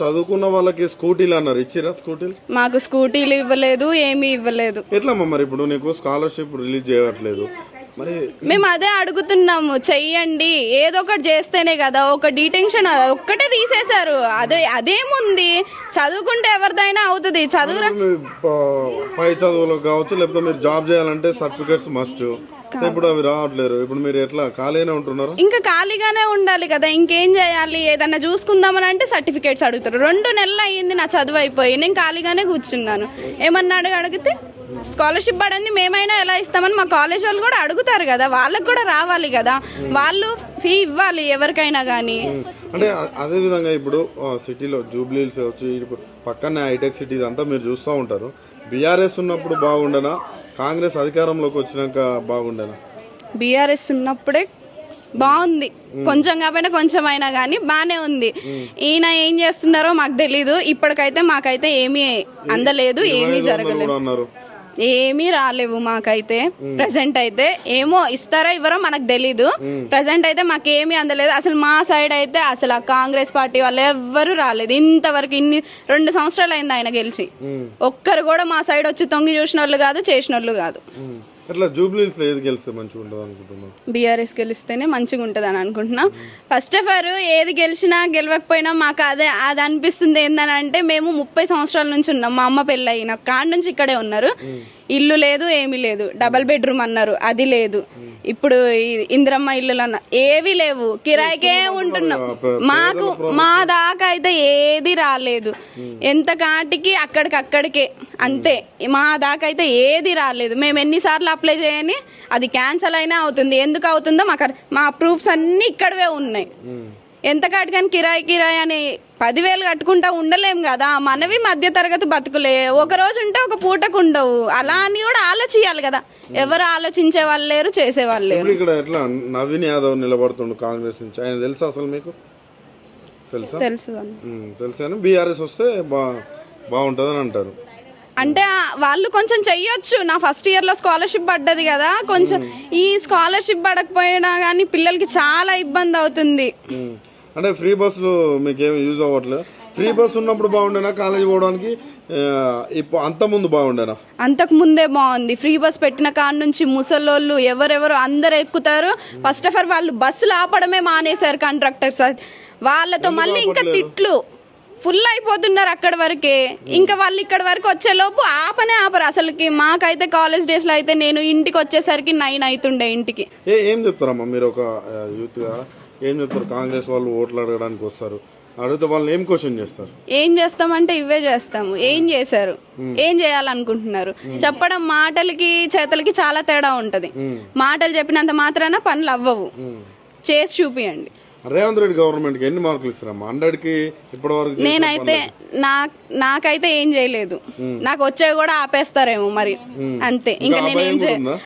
చదువుకున్న వాళ్ళకి స్కూటీలు అన్నారు, ఇచ్చిరా స్కూటీలు? మాకు స్కూటీలు ఇవ్వలేదు, ఏమీ ఇవ్వలేదు. ఎట్లమ్మా మరి ఇప్పుడు నీకు స్కాలర్షిప్ రిలీజ్ చేయట్లేదు మరి? మేము అదే అడుగుతున్నాము, చెయ్యండి, ఏదో ఒకటి చేస్తేనే కదా. ఒక డిటెన్షన్ ఒక్కటే తీసేశారు, అదేముంది, చదువుకుంటే ఎవరిదైనా అవుతుంది. పై చదువులకు కావచ్చు, లేకపోతే మీరు జాబ్ చేయాలంటే సర్టిఫికేట్స్ మస్ట్. ఇప్పుడు అవి రావట్లేరు. ఇప్పుడు మీరు ఎట్లా ఖాళీనే ఉంటున్నారు? ఇంకా ఖాళీగానే ఉండాలి కదా, ఇంకేం చేయాలి? ఏదన్నా చూసుకుందామని అంటే సర్టిఫికేట్స్ అడుగుతారు. 2 నెలలు అయ్యింది నా చదువు అయిపోయి, నేను ఖాళీగానే కూర్చున్నాను. ఏమన్నా అడిగితే స్కాలర్షిప్ పడింది, మేమైనా ఎలా ఇస్తామని మా కాలేజ్ వాళ్ళు కూడా అడుగుతారు కదా, వాళ్ళకి కూడా రావాలి కదా, వాళ్ళు ఫీ ఇవ్వాలి ఎవరికైనా కానీ. అంటే అదే విధంగా ఇప్పుడు సిటీలో జూబ్లీహిల్స్ వచ్చి పక్కనే హైటెక్ సిటీ అంతా మీరు చూస్తూ ఉంటారు. బీఆర్ఎస్ ఉన్నప్పుడు బాగుండేనా, కాంగ్రెస్ అధికారంలోకి వచ్చినాక బాగుండేనా? బీఆర్ఎస్ ఉన్నప్పుడే బాగుంది, కొంచెం కాకపోయినా కొంచెం అయినా కానీ బాగానే ఉంది. ఈయన ఏం చేస్తున్నారో మాకు తెలీదు. ఇప్పటికైతే మాకైతే ఏమీ అందలేదు, ఏమీ జరగలేదు, ఏమీ రాలేవు మాకైతే. ప్రెసెంట్ అయితే ఏమో ఇస్తారో ఇవ్వరో మనకు తెలీదు. ప్రెసెంట్ అయితే మాకేమీ అందలేదు. అసలు మా సైడ్ అయితే అసలు ఆ కాంగ్రెస్ పార్టీ వాళ్ళు ఎవ్వరు రాలేదు ఇంతవరకు. 2 సంవత్సరాలు అయింది ఆయన గెలిచి, ఒక్కరు కూడా మా సైడ్ వచ్చి తొంగి చూసిన వాళ్ళు కాదు, చేసిన వాళ్ళు కాదు. బీఆర్ఎస్ గెలిస్తేనే మంచిగా ఉంటుంది అని అనుకుంటున్నాం. ఫస్ట్ ఆఫ్ ఆల్ ఏది గెలిచినా గెలవకపోయినా మాకు అది అనిపిస్తుంది ఏందని అంటే, మేము 30 సంవత్సరాల నుంచి ఉన్నాం. మా అమ్మ పెళ్ళి అయిన కాడ నుంచి ఇక్కడే ఉన్నారు. ఇల్లు లేదు, ఏమీ లేదు. 2 బెడ్రూమ్ అన్నారు, అది లేదు. ఇప్పుడు ఇందిరమ్మ ఇల్లులు అన్న ఏవి లేవు, కిరాయికే ఉంటున్నాం. మా దాకా అయితే ఏది రాలేదు. ఎంత కాటికి అక్కడికే అంతే. మా దాకా అయితే ఏది రాలేదు. మేము ఎన్నిసార్లు అప్లై చేయని అది క్యాన్సల్ అయినా అవుతుంది. ఎందుకు అవుతుందో మా ప్రూఫ్స్ అన్ని ఇక్కడవే ఉన్నాయి. ఎంత కాటికని కిరాయి అని 10,000 కట్టుకుంటా ఉండలేం కదా. మనవి మధ్య తరగతి బతుకులే, ఒక రోజు ఉంటే ఒక పూటకు ఉండవు. అలా అని కూడా ఆలోచించాలి కదా. ఎవరు ఆలోచించే వాళ్ళు లేరు, చేసే వాళ్ళు లేరు. ఇక్కడ ఎట్లా నవీన్ యాదవ్ నిలబడుతుండు కాంగ్రెస్ నుంచి, ఆయన తెలుసా అసలు మీకు? తెలుసు. బీఆర్ఎస్ వస్తే బాగుంటుందని అంటారు. అంటే వాళ్ళు కొంచెం చెయ్యొచ్చు. నా ఫస్ట్ ఇయర్లో స్కాలర్షిప్ పడ్డది కదా, కొంచెం ఈ స్కాలర్షిప్ పడకపోయినా కానీ పిల్లలకి చాలా ఇబ్బంది అవుతుంది. అంటే ఫ్రీ బస్సులు మీకు ఏమి యూజ్ అవ్వట్లేదు? ఫ్రీ బస్ ఉన్నప్పుడు బాగుండేనా కాలేజ్ పోవడానికి? అంత ముందు బాగుండేనా? అంతకు ముందే బాగుంది. ఫ్రీ బస్ పెట్టిన కాడ నుంచి ముసలోళ్ళు ఎవరెవరు అందరు ఎక్కుతారు. ఫస్ట్ ఆఫ్ ఆల్ వాళ్ళు బస్సులు ఆపడమే మానేశారు కండక్టర్స్. వాళ్ళతో మళ్ళీ ఇంకా తిట్లు, ఫుల్ అయిపోతున్నారు అక్కడి వరకే. ఇంకా వాళ్ళు ఇక్కడ వరకు వచ్చేలోపు ఆపరు అసలుకి. మాకైతే కాలేజ్ డేస్ లో అయితే నేను ఇంటికి వచ్చేసరికి 9 అవుతుండే ఇంటికి. ఏం చెప్తారమ్మా మీరు ఒక యూత్ గా, ఏం చెప్తారు? కాంగ్రెస్ వాళ్ళు ఓట్లు అడగడానికి వస్తారు, అడిగితే వాళ్ళు ఏం క్వశ్చన్ చేస్తారు? ఏం చేస్తామంటే ఇవే చేస్తాము. ఏం చేశారు, ఏం చేయాలనుకుంటున్నారు చెప్పడం. మాటలకి చేతలకి చాలా తేడా ఉంటది. మాటలు చెప్పినంత మాత్రాన పనులు అవ్వవు, చేసి చూపియండి. రేవంత్ రెడ్డి గవర్నమెంట్ కి ఎన్ని మార్కులు ఇస్తారమ్మా 100కి ఇప్పటి వరకు? నేనైతే నాకైతే ఏం చేయలేదు. నాకు వచ్చేవి కూడా ఆపేస్తారేమో మరి, అంతే. ఇంకా నేనేం చేయను.